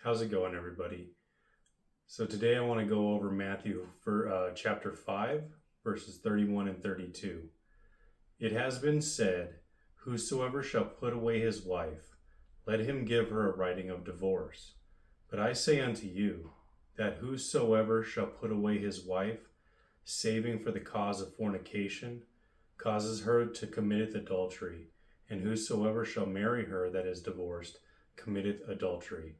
How's it going, everybody? So today I want to go over Matthew for chapter 5, verses 31 and 32. It has been said, "Whosoever shall put away his wife, let him give her a writing of divorce. But I say unto you, that whosoever shall put away his wife, saving for the cause of fornication, causes her to committeth adultery, and whosoever shall marry her that is divorced, committeth adultery."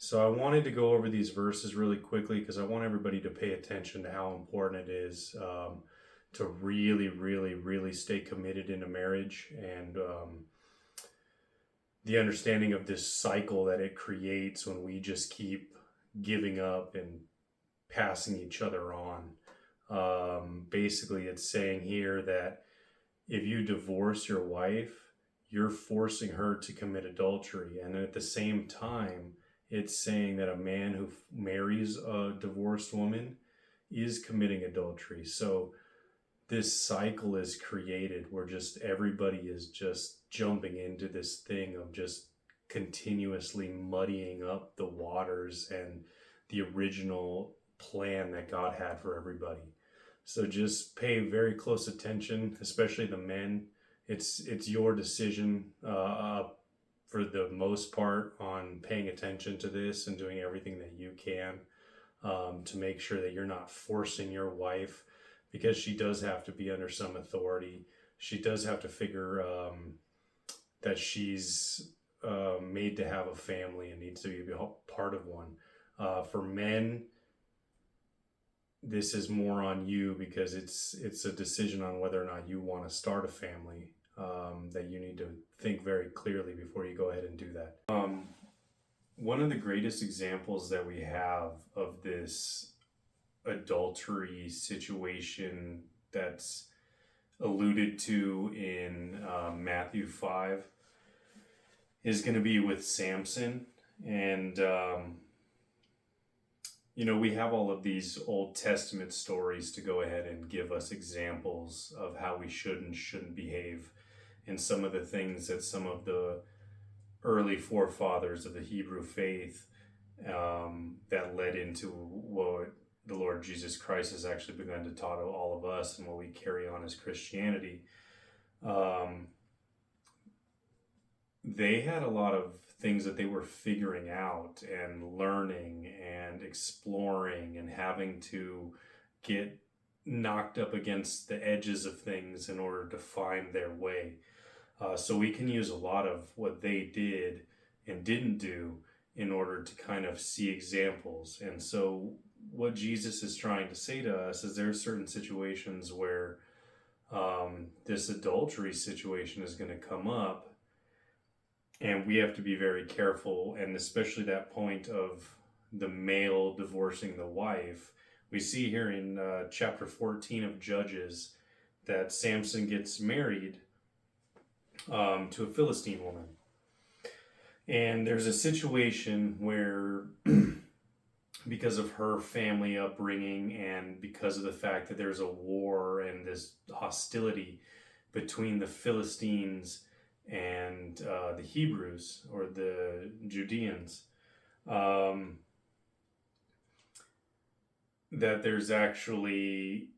So I wanted to go over these verses really quickly because I want everybody to pay attention to how important it is to really stay committed in a marriage, and the understanding of this cycle that it creates when we just keep giving up and passing each other on. Basically, it's saying here that if you divorce your wife, you're forcing her to commit adultery. And at the same time, it's saying that a man who marries a divorced woman is committing adultery. So this cycle is created where just everybody is just jumping into this thing of just continuously muddying up the waters and the original plan that God had for everybody. So just pay very close attention, especially the men. It's your decision for the most part on paying attention to this and doing everything that you can to make sure that you're not forcing your wife, because she does have to be under some authority. She does have to figure that she's made to have a family and needs to be a part of one. For men, this is more on you because it's a decision on whether or not you want to start a family. That you need to think very clearly before you go ahead and do that. One of the greatest examples that we have of this adultery situation that's alluded to in Matthew 5 is going to be with Samson. And, we have all of these Old Testament stories to go ahead and give us examples of how we should and shouldn't behave, and some of the things that some of the early forefathers of the Hebrew faith that led into what the Lord Jesus Christ has actually begun to taught all of us and what we carry on as Christianity. They had a lot of things that they were figuring out and learning and exploring and having to get knocked up against the edges of things in order to find their way. So we can use a lot of what they did and didn't do in order to kind of see examples. And so what Jesus is trying to say to us is there are certain situations where this adultery situation is going to come up, and we have to be very careful. And especially that point of the male divorcing the wife. We see here in chapter 14 of Judges that Samson gets married to a Philistine woman. And there's a situation where because of her family upbringing and because of the fact that there's a war and this hostility between the Philistines and the Hebrews or the Judeans, that there's actually,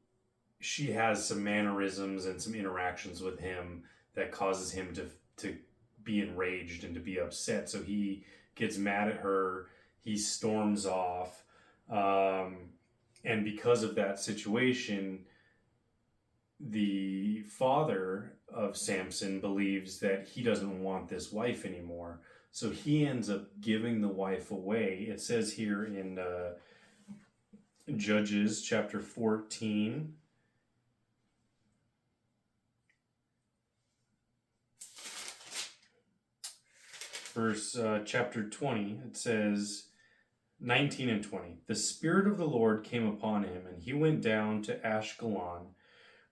she has some mannerisms and some interactions with him that causes him to be enraged and to be upset. So he gets mad at her, he storms off, and because of that situation, the father of Samson believes that he doesn't want this wife anymore. So he ends up giving the wife away. It says here in Judges chapter 14, verse chapter 20, it says 19 and 20. The Spirit of the Lord came upon him, and he went down to Ashkelon,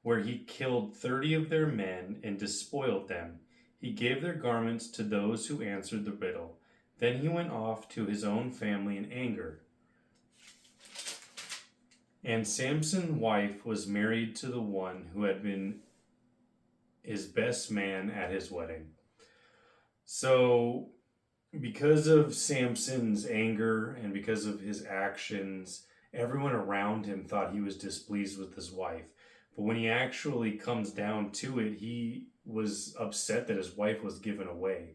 where he killed 30 of their men and despoiled them. He gave their garments to those who answered the riddle. Then he went off to his own family in anger. And Samson's wife was married to the one who had been his best man at his wedding. So Because of Samson's anger and because of his actions, everyone around him thought he was displeased with his wife. But when he actually comes down to it, he was upset that his wife was given away,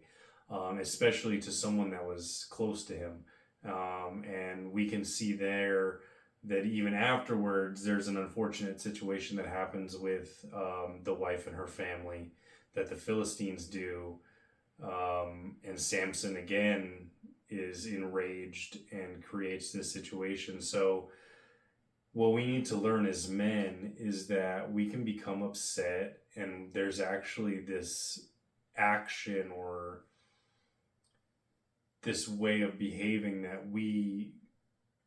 especially to someone that was close to him. And we can see there that even afterwards, there's an unfortunate situation that happens with the wife and her family that the Philistines do, and Samson again is enraged and creates this situation. So, what we need to learn as men is that we can become upset, and there's actually this action or this way of behaving that we,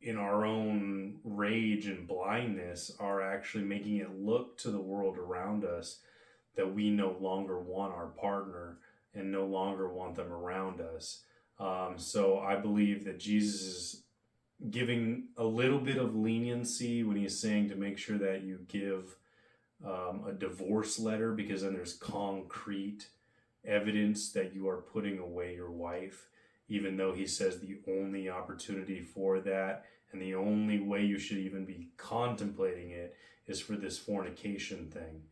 in our own rage and blindness, are actually making it look to the world around us that we no longer want our partner and no longer want them around us. So I believe that Jesus is giving a little bit of leniency when he's saying to make sure that you give a divorce letter, because then there's concrete evidence that you are putting away your wife, even though he says the only opportunity for that and the only way you should even be contemplating it is for this fornication thing.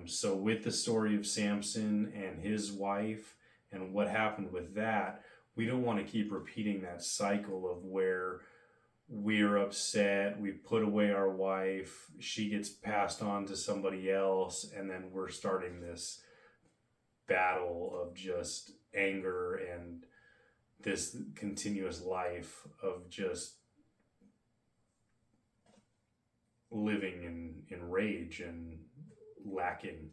So with the story of Samson and his wife and what happened with that, we don't want to keep repeating that cycle of where we're upset, we put away our wife, she gets passed on to somebody else, and then we're starting this battle of just anger and this continuous life of just living in rage and lacking.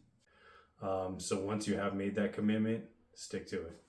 So once you have made that commitment, stick to it.